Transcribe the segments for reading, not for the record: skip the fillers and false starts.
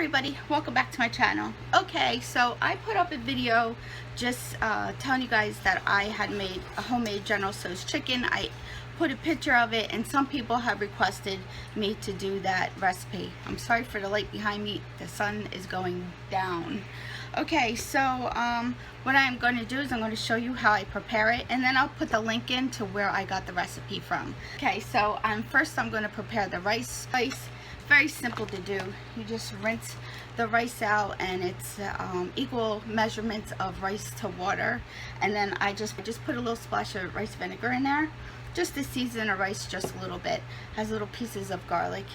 everybody, welcome back to my channel. Okay, so I put up a video just telling you guys that I had made a homemade General Tso's chicken. I put a picture of it and some people have requested me to do that recipe. I'm sorry for the light behind me, the sun is going down. Okay, so what I'm going to do is I'm going to show you how I prepare it, and then I'll put the link in to where I got the recipe from. Okay, so first I'm going to prepare the rice. Very simple to do. You just rinse the rice out, and it's equal measurements of rice to water, and then I just put a little splash of rice vinegar in there just to season the rice just a little bit. Has little pieces of garlic,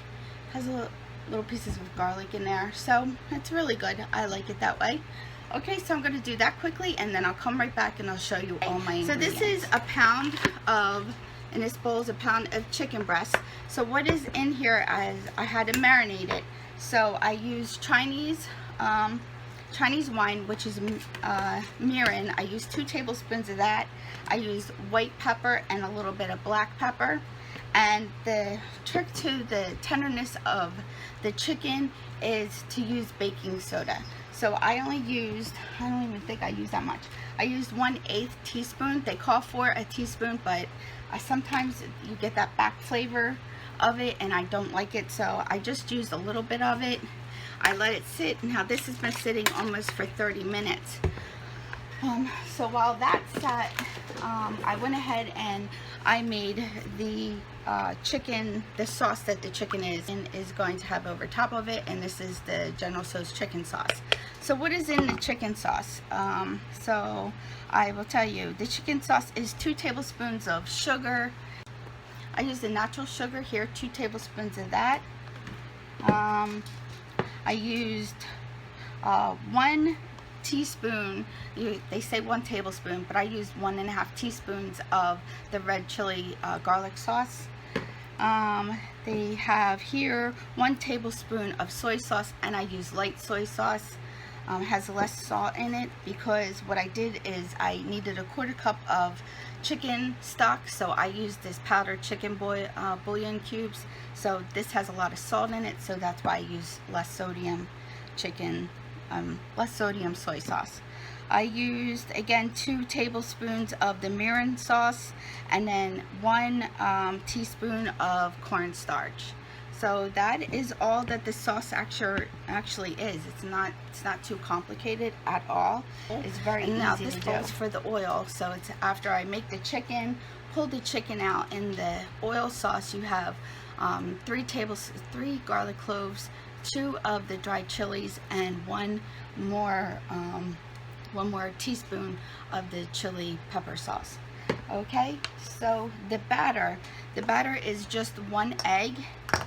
little pieces of garlic in there, so it's really good. I like it that way. Okay, so I'm going to do that quickly, and then I'll come right back and I'll show you all my ingredients. So this is a pound of, in this bowl is a pound of chicken breast. So what is in here is I had to marinate it. So I used Chinese wine, which is mirin. I used 2 tablespoons of that. I used white pepper and a little bit of black pepper. And the trick to the tenderness of the chicken is to use baking soda. So I only used, I don't even think I used that much. I used 1/8 teaspoon. They call for a teaspoon, but sometimes you get that back flavor of it and I don't like it, so I just used a little bit of it. I let it sit. Now this has been sitting almost for 30 minutes. So while that sat, I went ahead and I made the chicken, the sauce that the chicken is going to have over top of it, and this is the General Tso's chicken sauce. So what is in the chicken sauce? So I will tell you, the chicken sauce is 2 tablespoons of sugar. I use the natural sugar here, 2 tablespoons of that. I used 1 teaspoon, they say 1 tablespoon, but I used 1.5 teaspoons of the red chili garlic sauce. They have here 1 tablespoon of soy sauce, and I use light soy sauce. Has less salt in it because what I did is I needed a 1/4 cup of chicken stock, so I used this powdered chicken bouillon cubes. So this has a lot of salt in it, so that's why I use less sodium soy sauce. I used again 2 tablespoons of the mirin sauce, and then 1 teaspoon of cornstarch. So that is all that the sauce actually is. It's not too complicated at all. It's very easy to do. Now this bowl is for the oil. So it's after I make the chicken, pull the chicken out. In the oil sauce you have 3 garlic cloves, 2 of the dried chilies, and one more teaspoon of the chili pepper sauce. Okay, so the batter is just 1 egg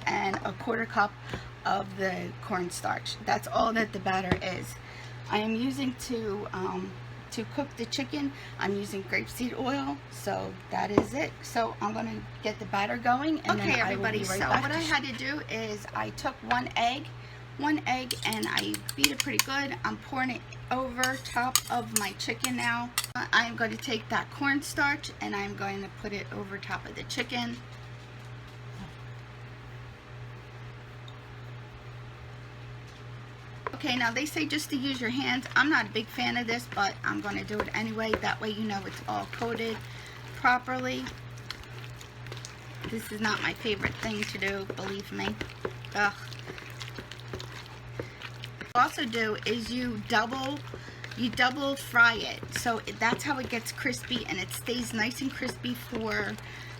and a 1/4 cup of the cornstarch. That's all that the batter is. I am using to cook the chicken, I'm using grapeseed oil, so that is it. So I'm going to get the batter going, and then I will be right back. So what I had to do is I took 1 egg and I beat it pretty good. I'm pouring it over top of my chicken now. I'm going to take that cornstarch and I'm going to put it over top of the chicken. Okay, now they say just to use your hands. I'm not a big fan of this, but I'm going to do it anyway. That way you know it's all coated properly. This is not my favorite thing to do, believe me. Ugh. What you also do is you double fry it, so that's how it gets crispy, and it stays nice and crispy for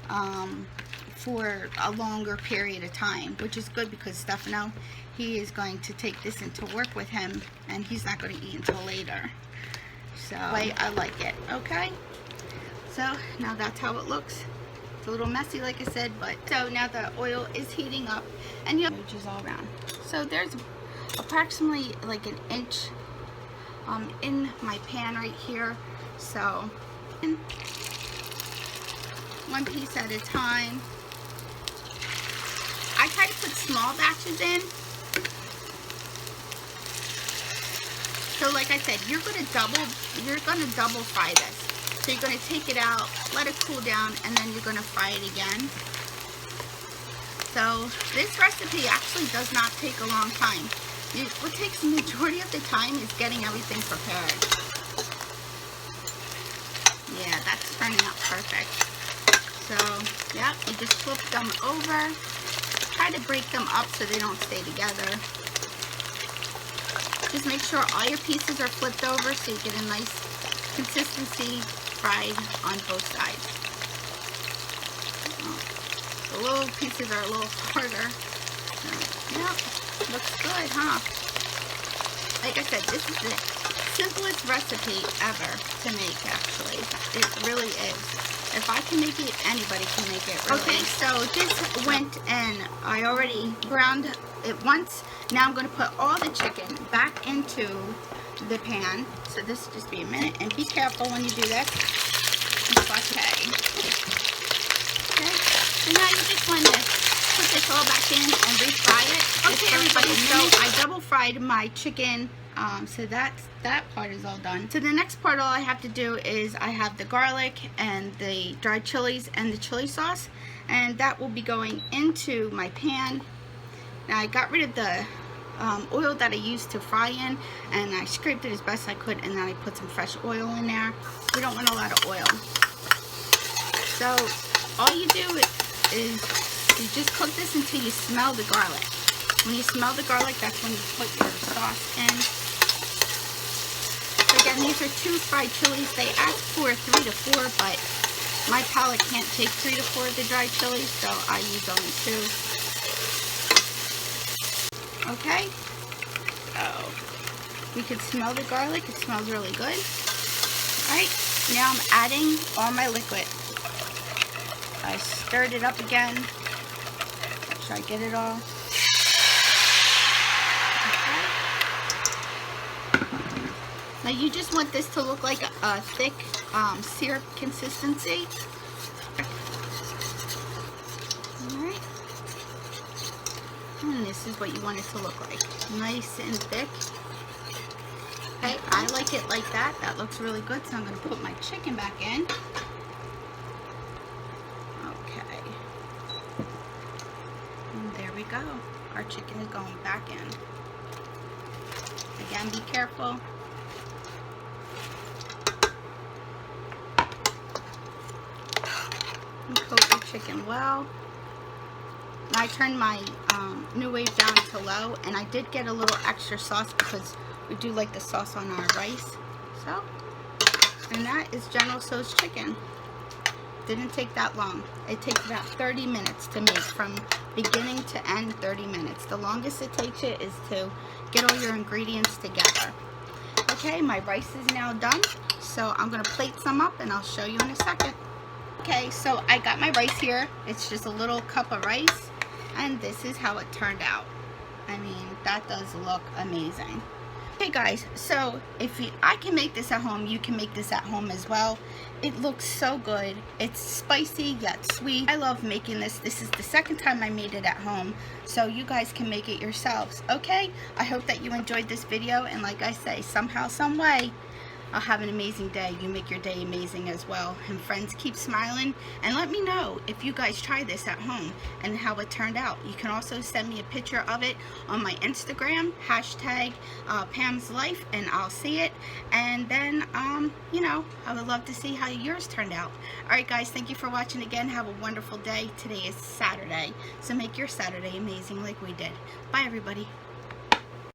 a longer period of time, which is good because Stefano, he is going to take this into work with him, and he's not going to eat until later. So the way I like it. Okay, so now that's how it looks. It's a little messy, like I said, but so now the oil is heating up, and you have all around. So there's approximately like 1 inch in my pan right here, so 1 piece at a time. I try to put small batches in. So like I said, you're gonna double fry this. So you're gonna take it out, let it cool down, and then you're gonna fry it again. So this recipe actually does not take a long time. What takes the majority of the time is getting everything prepared. Yeah, that's turning out perfect. So, yeah, you just flip them over. Try to break them up so they don't stay together. Just make sure all your pieces are flipped over so you get a nice consistency fried on both sides. The little pieces are a little harder. So, yeah, looks good, huh? Like I said, this is the simplest recipe ever to make, actually. It really is. If I can make it, anybody can make it, really. Okay, so this went and I already browned it once. Now I'm going to put all the chicken back into the pan. So this will just be a minute. And be careful when you do this. Okay. Okay. So now you just want to put this all back in and refry it. Okay, everybody, so I double fried my chicken. So that part is all done. So the next part, all I have to do is I have the garlic and the dried chilies and the chili sauce, and that will be going into my pan. Now I got rid of the oil that I used to fry in, and I scraped it as best I could, and then I put some fresh oil in there. We don't want a lot of oil. So all you do is you just cook this until you smell the garlic. When you smell the garlic, that's when you put your sauce in. So again, these are 2 fried chilies. They ask for 3 to 4, but my palate can't take 3 to 4 of the dried chilies, so I use only 2. Okay, so you can smell the garlic. It smells really good. All right, now I'm adding all my liquid. I stirred it up again. Make sure I get it all. Now you just want this to look like a thick syrup consistency. Alright. And this is what you want it to look like. Nice and thick. Okay, I like it like that. That looks really good, so I'm going to put my chicken back in. Okay. And there we go. Our chicken is going back in. Again, be careful. Coat your chicken well. I turned my New Wave down to low, and I did get a little extra sauce because we do like the sauce on our rice. So, and that is General Tso's chicken. Didn't take that long. It takes about 30 minutes to make, from beginning to end. 30 minutes. The longest it takes you is to get all your ingredients together. Okay, my rice is now done, so I'm going to plate some up and I'll show you in a second. Okay, so I got my rice here. It's just a little cup of rice, and this is how it turned out. I mean, that does look amazing. Okay guys, so I can make this at home, you can make this at home as well. It looks so good. It's spicy yet sweet. I love making this. This is the second time I made it at home, so you guys can make it yourselves. Okay, I hope that you enjoyed this video, and like I say, somehow, some way, I'll have an amazing day. You make your day amazing as well. And friends, keep smiling, and let me know if you guys try this at home and how it turned out. You can also send me a picture of it on my Instagram, hashtag Pam's Life, and I'll see it. And then, you know, I would love to see how yours turned out. Alright guys, thank you for watching again. Have a wonderful day. Today is Saturday, so make your Saturday amazing like we did. Bye everybody.